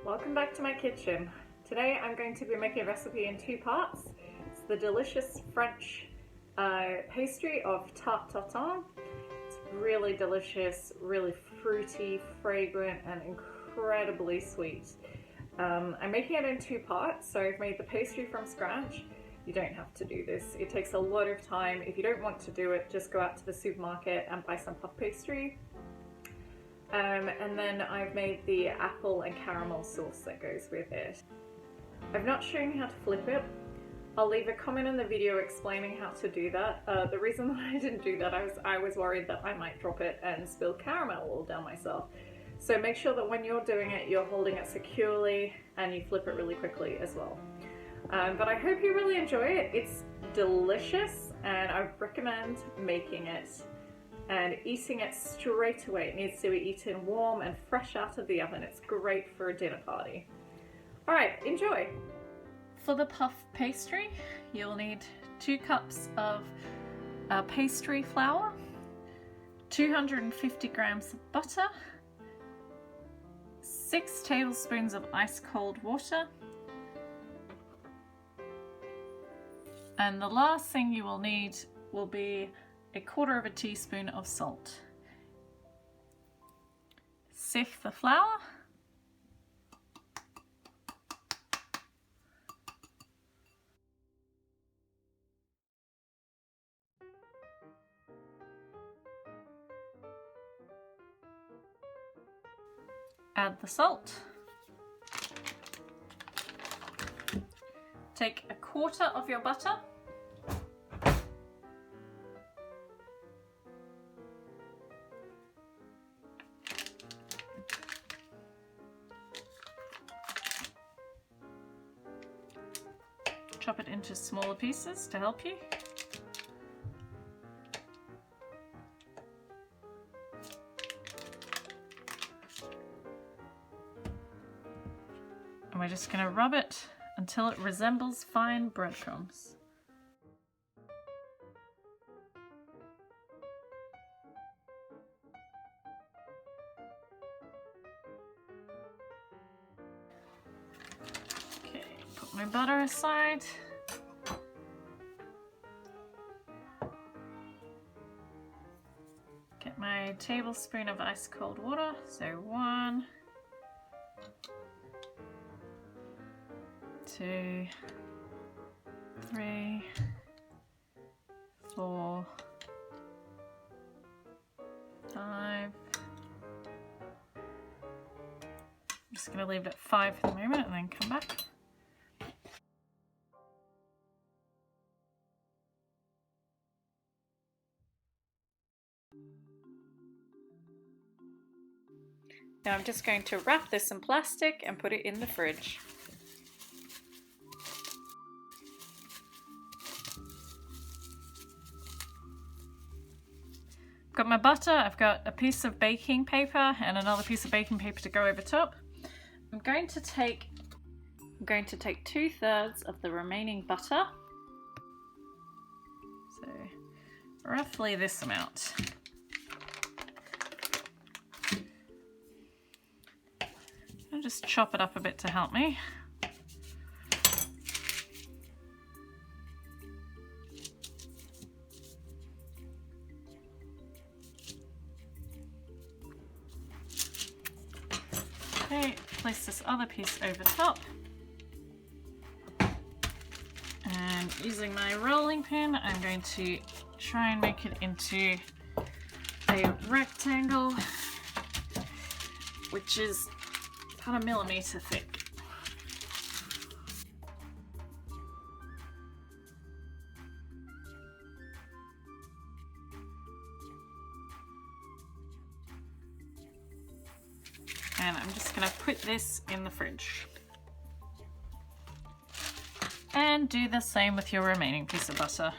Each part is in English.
Welcome back to my kitchen. Today I'm going to be making a recipe in two parts. It's the delicious French pastry of Tarte Tatin. It's really delicious, really fruity, fragrant, and incredibly sweet. I'm making it in two parts, so I've made the pastry from scratch. You don't have to do this. It takes a lot of time. If you don't want to do it, just go out to the supermarket and buy some puff pastry. And then I've made the apple and caramel sauce that goes with it. I've not shown you how to flip it. I'll leave a comment in the video explaining how to do that. The reason that I didn't do that, I was worried that I might drop it and spill caramel all down myself. So make sure that when you're doing it, you're holding it securely and you flip it really quickly as well. But I hope you really enjoy it. It's delicious and I recommend making it and eating it straight away. It needs to be eaten warm and fresh out of the oven. It's great for a dinner party. All right, enjoy. For the puff pastry, you'll need 2 cups of pastry flour, 250 grams of butter, 6 tablespoons of ice cold water, and the last thing you will need will be 1/4 teaspoon of salt. Sift the flour. Add the salt. Take 1/4 of your butter. Chop it into smaller pieces to help you. And we're just going to rub it until it resembles fine breadcrumbs. Okay, put my butter aside. Get my tablespoon of ice cold water, so 1, 2, 3, 4, 5. I'm just going to leave it at 5 for the moment and then come back. Now I'm just going to wrap this in plastic and put it in the fridge. I've got my butter, I've got a piece of baking paper and another piece of baking paper to go over top. I'm going to take 2/3 of the remaining butter. So roughly this amount. I'll just chop it up a bit to help me. Okay, place this other piece over top. And using my rolling pin, I'm going to try and make it into a rectangle, which is about 1 millimeter thick. And I'm just going to put this in the fridge. And do the same with your remaining piece of butter.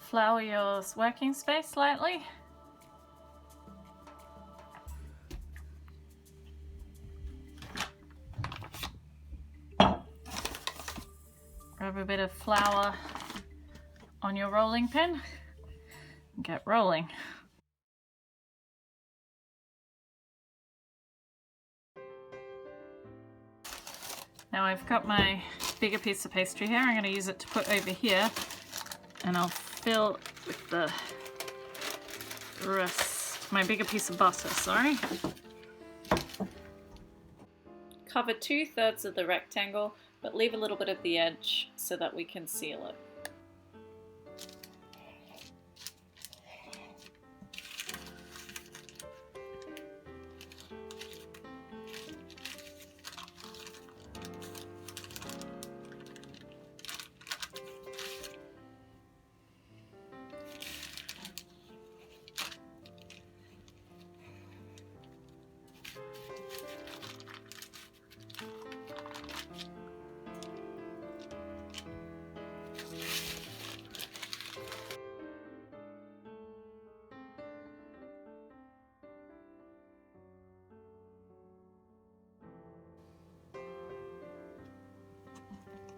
Flour your working space slightly. Rub a bit of flour on your rolling pin and get rolling. Now I've got my bigger piece of pastry here. I'm going to use it to put over here, and I'll fill with the rest, my bigger piece of butter, sorry. Cover 2/3 of the rectangle, but leave a little bit of the edge so that we can seal it.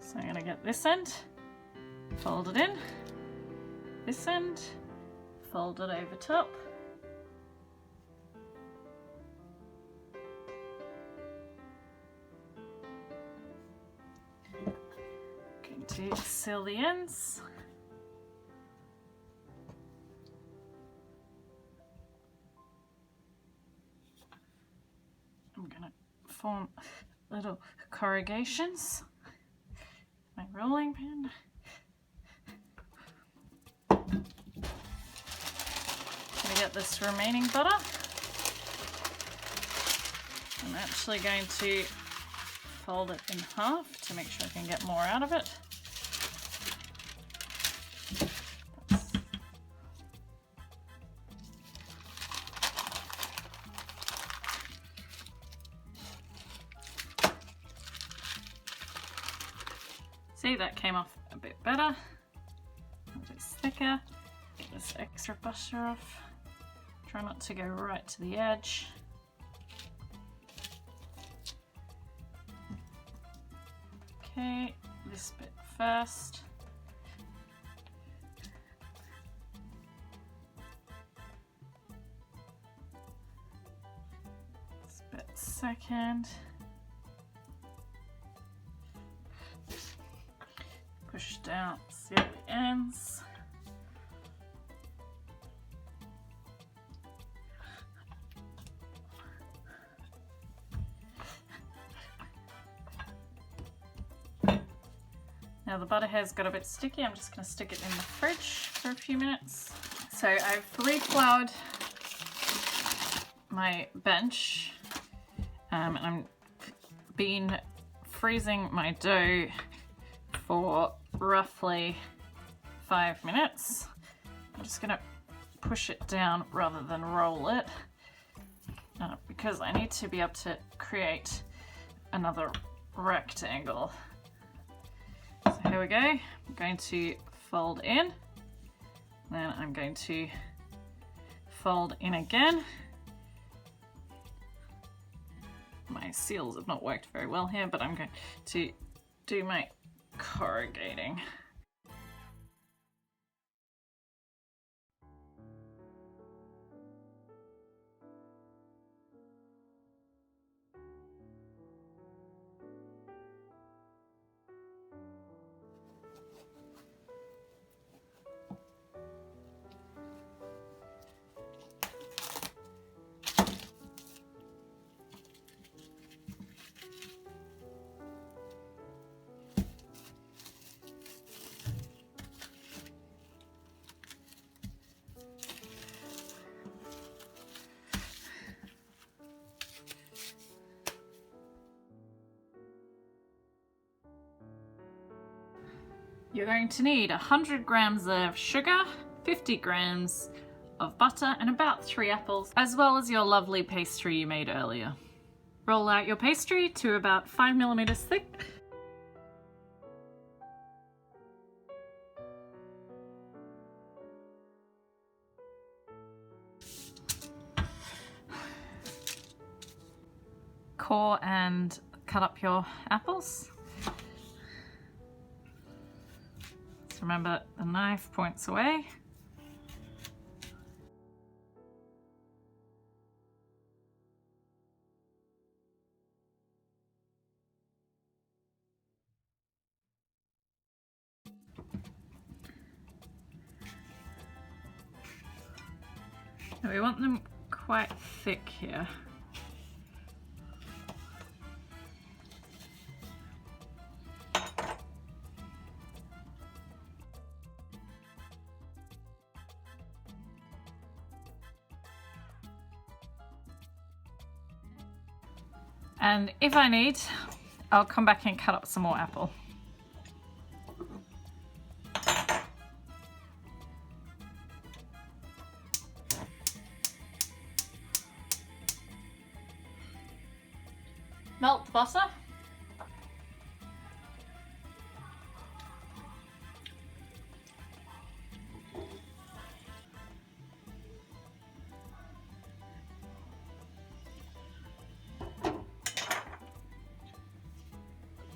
So I'm going to get this end, fold it in, this end, fold it over top. Going to seal the ends. I'm going to form little corrugations. My rolling pin. Gonna get this remaining butter. I'm actually going to fold it in half to make sure I can get more out of it. See, that came off a bit better, a bit thicker. Get this extra butter off. Try not to go right to the edge. Okay, this bit first. This bit second. Push down, seal the ends. Now the butter has got a bit sticky. I'm just going to stick it in the fridge for a few minutes. So I've refloured my bench, and I've been freezing my dough for roughly 5 minutes. I'm just going to push it down rather than roll it, because I need to be able to create another rectangle. So here we go. I'm going to fold in, then I'm going to fold in again. My seals have not worked very well here, but I'm going to do my corrugating. You're going to need 100 grams of sugar, 50 grams of butter, and about 3 apples, as well as your lovely pastry you made earlier. Roll out your pastry to about 5 millimeters thick. Core and cut up your apples. remember the knife points away. Now we want them quite thick here. And if I need, I'll come back and cut up some more apple. Melt the butter.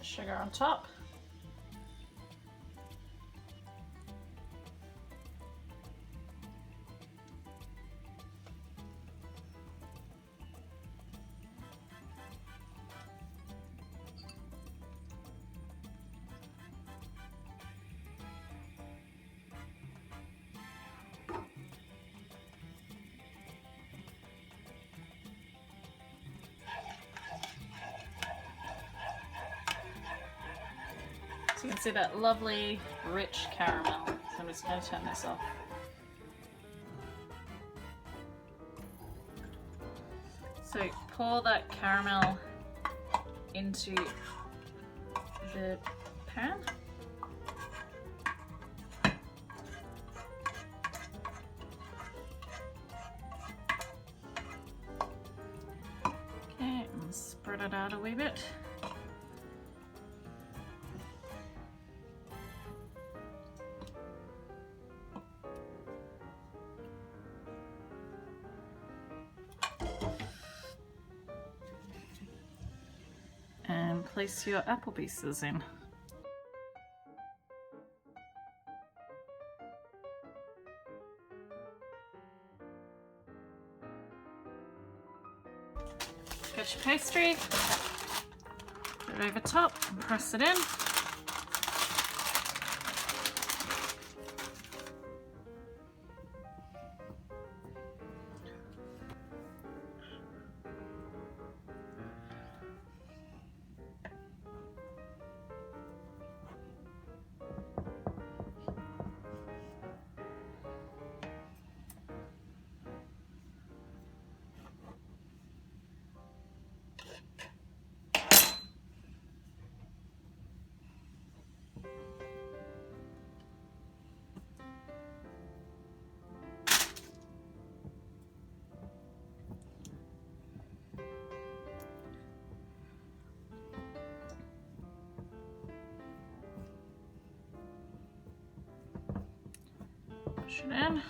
Sugar on top. So you can see that lovely, rich caramel. So I'm just going to turn this off. So pour that caramel into the pan. Okay, and spread it out a wee bit. And place your apple pieces in. Get your pastry, put it over top and press it in. Push it in.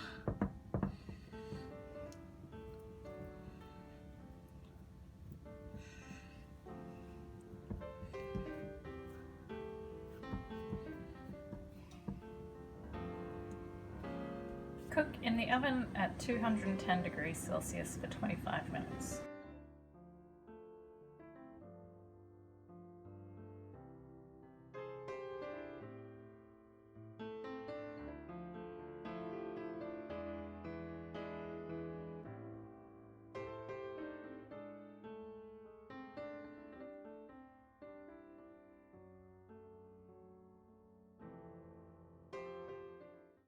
Cook in the oven at 210 degrees Celsius for 25 minutes.